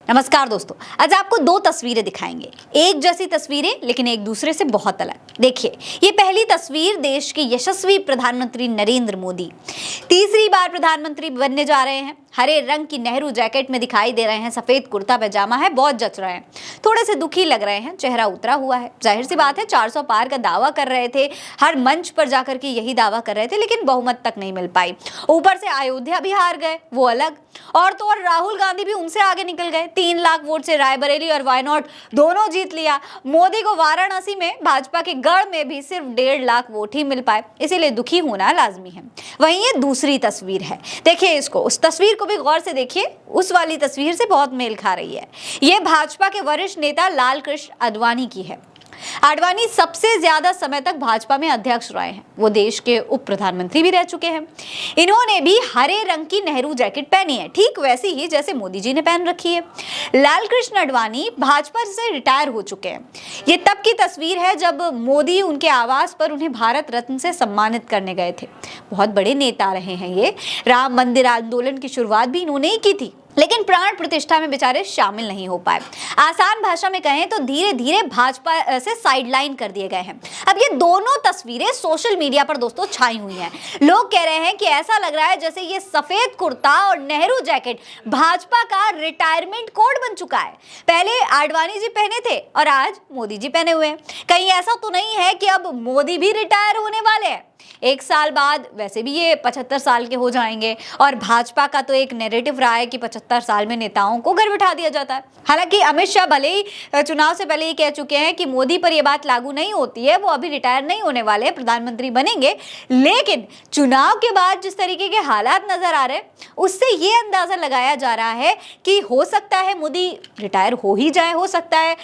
नमस्कार दोस्तों, आज आपको दो तस्वीरें दिखाएंगे। एक जैसी तस्वीरें लेकिन एक दूसरे से बहुत अलग। देखिए, ये पहली तस्वीर देश के यशस्वी प्रधानमंत्री नरेंद्र मोदी तीसरी बार प्रधानमंत्री बनने जा रहे हैं। हरे रंग की नेहरू जैकेट में दिखाई दे रहे हैं, सफेद कुर्ता पैजामा है, बहुत जच रहे हैं। थोड़े से दुखी लग रहे हैं, चेहरा उतरा हुआ है। जाहिर सी बात है, 400 पार का दावा कर रहे थे, हर मंच पर जाकर के यही दावा कर रहे थे, लेकिन बहुमत तक नहीं मिल पाई। ऊपर से अयोध्या भी हार गए, वो अलग। और तो और राहुल गांधी भी उनसे आगे निकल गए। 3 लाख वोट से रायबरेली और वायनाड दोनों जीत लिया। मोदी को वाराणसी में भाजपा के गढ़ में भी सिर्फ 1.5 लाख वोट ही मिल पाए, इसीलिए दुखी होना लाजमी है। वहीं ये दूसरी तस्वीर है, देखिए इसको, उस तस्वीर को भी गौर से देखिए, उस वाली तस्वीर से बहुत मेल खा रही है। ये भाजपा के वरिष्ठ नेता लाल कृष्ण आडवाणी की है। आडवाणी सबसे ज्यादा समय तक भाजपा में अध्यक्ष रहे हैं। वो देश के उप प्रधानमंत्री भी रह चुके हैं। इन्होंने भी हरे रंग की नेहरू जैकेट पहनी है, ठीक वैसी ही जैसे मोदी जी ने पहन रखी है। लाल कृष्ण आडवाणी भाजपा से रिटायर हो चुके हैं। ये तब की तस्वीर है जब मोदी उनके आवास पर उन्हें भारत रत्न से सम्मानित करने गए थे। बहुत बड़े नेता रहे हैं ये। राम मंदिर आंदोलन की शुरुआत भी इन्होंने ही की थी, लेकिन प्राण प्रतिष्ठा में बेचारे शामिल नहीं हो पाए। आसान भाषा में कहें तो धीरे धीरे भाजपा से साइडलाइन कर दिए गए हैं। अब ये दोनों तस्वीरें सोशल मीडिया पर दोस्तों छाई हुई हैं। लोग कह रहे हैं कि ऐसा लग रहा है जैसे ये सफेद कुर्ता और नेहरू जैकेट भाजपा का रिटायरमेंट कोड बन चुका है। पहले आडवाणी जी पहने थे और आज मोदी जी पहने हुए हैं। कहीं ऐसा तो नहीं है कि अब मोदी भी रिटायर होने वाले हैं? 1 साल बाद वैसे भी ये 75 साल के हो जाएंगे, और भाजपा का तो एक नैरेटिव रहा है कि 75 साल में नेताओं को घर बिठा दिया जाता है। हालांकि अमित शाह भले ही चुनाव से पहले ही कह चुके हैं कि मोदी पर यह बात लागू नहीं होती है, वो अभी रिटायर नहीं होने वाले, प्रधानमंत्री बनेंगे। लेकिन चुनाव के बाद जिस तरीके के हालात नजर आ रहे हैं, उससे ये अंदाजा लगाया जा रहा है कि हो सकता है मोदी रिटायर हो ही जाए, हो सकता है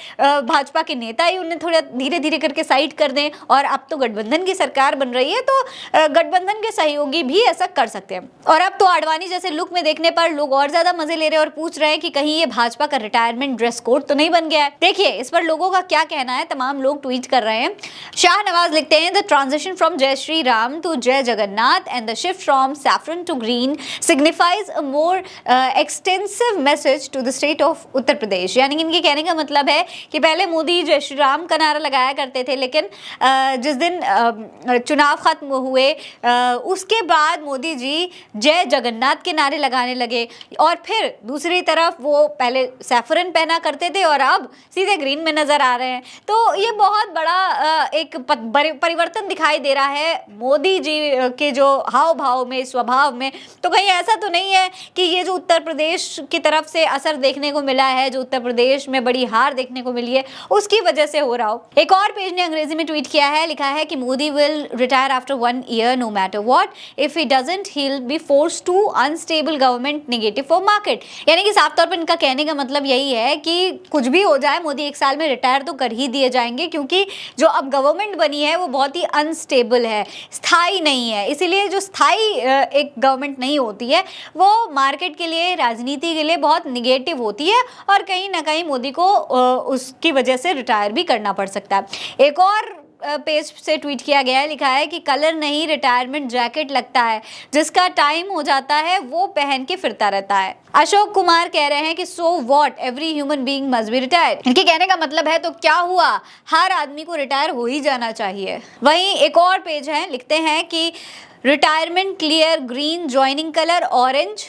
भाजपा के नेता ही उन्हें थोड़ा धीरे धीरे करके साइड कर दें। और अब तो गठबंधन की सरकार बन रही है, तो गठबंधन के सहयोगी भी ऐसा कर सकते हैं। और अब तो आडवाणी जैसे लुक में देखने पर लोग और ज्यादा मजे ले रहे हैं और पूछ रहे हैं कि कहीं ये भाजपा का रिटायरमेंट ड्रेस कोड तो नहीं बन गया है। देखिए, इस पर लोगों का क्या कहना है, तमाम लोग ट्वीट कर रहे हैं। शाहनवाज लिखते हैं, द ट्रांजिशन फ्रॉम जय Shri Ram to Jai Jagannath and the shift from saffron to green signifies a more extensive message to the state of Uttar Pradesh. यानी इनके कहने का मतलब है कि पहले मोदी जय श्री राम का नारा लगाया करते थे, लेकिन जिस दिन चुनाव खत्म हुए उसके बाद मोदी जी जय जगन्नाथ के नारे लगाने लगे। और फिर दूसरी तरफ वो पहले सैफरन पहना करते थे और अब सीधे ग्रीन में नजर आ रहे हैं। तो ये बहुत बड़ा एक परिवर्तन दिखाई दे रहा है मोदी जी के जो हाव भाव में, स्वभाव में। तो कहीं ऐसा तो नहीं है कि ये जो उत्तर प्रदेश की तरफ से असर देखने को मिला है, जो उत्तर प्रदेश में बड़ी हार देखने को मिली है, उसकी वजह से हो रहा हो। एक और पेज ने अंग्रेजी में ट्वीट किया है, लिखा है कि Modi will retire after 1 year no matter what. If he doesn't, he'll be forced to unstable government negative for market. यानी कि साफ तौर पर इनका कहने का मतलब यही है कि कुछ भी हो जाए, मोदी 1 साल में रिटायर तो कर ही दिए जाएंगे, क्योंकि जो अब गवर्नमेंट बनी है वो बहुत ही अनस्टेबल है, स्थायी नहीं है। इसीलिए जो स्थायी एक गवर्नमेंट नहीं होती है वो मार्केट के लिए, राजनीति के लिए बहुत निगेटिव होती है, और कहीं ना कहीं मोदी को उसकी वजह से रिटायर भी करना पड़ सकता है। एक और पेज से ट्वीट किया गया है, लिखा है कि कलर नहीं रिटायरमेंट जैकेट लगता है, जिसका टाइम हो जाता है वो पहन के फिरता रहता है। अशोक कुमार कह रहे हैं कि so what, every human being must be retired. इनके कहने का मतलब है तो क्या हुआ, हर आदमी को रिटायर हो ही जाना चाहिए। वहीं एक और पेज है, लिखते हैं कि retirement clear green, joining colour orange,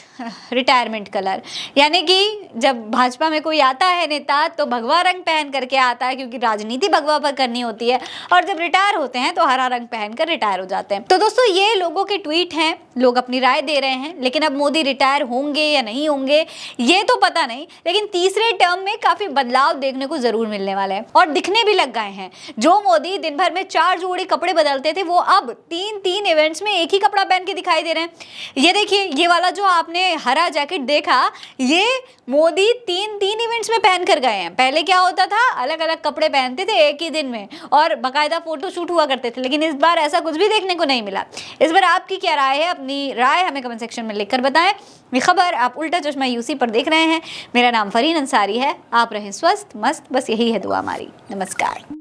retirement colour. यानी कि जब भाजपा में कोई आता है नेता तो भगवा रंग पहन करके आता है, क्योंकि राजनीति भगवा पर करनी होती है, और जब रिटायर होते हैं तो हरा रंग पहनकर रिटायर हो जाते हैं। तो दोस्तों, ये लोगों के ट्वीट हैं, लोग अपनी राय दे रहे हैं। लेकिन अब मोदी रिटायर होंगे या नहीं होंगे ये तो पता नहीं, लेकिन तीसरे टर्म में काफी बदलाव देखने को जरूर मिलने वाले हैं, और दिखने भी लग गए हैं। जो मोदी दिन भर में 4 जोड़ी कपड़े बदलते थे, वो अब 3 इवेंट्स में एक ही कपड़ा पहन के दिखाई दे रहे हैं। ये देखिए, ये वाला जो आपने हरा जैकेट देखा, ये मोदी 3 इवेंट्स में पहन कर गए हैं। पहले क्या होता था, अलग अलग कपड़े पहनते थे एक ही दिन में, और बाकायदा फोटो शूट हुआ करते थे, लेकिन इस बार ऐसा कुछ भी देखने को नहीं मिला। इस बार आपकी क्या राय है? अपनी राय हमें कमेंट सेक्शन में लिखकर बताएं। ये खबर आप उल्टा चश्मा यूसी पर देख रहे हैं। मेरा नाम फरीन अंसारी है। आप रहें स्वस्थ मस्त, बस यही है दुआ हमारी। नमस्कार।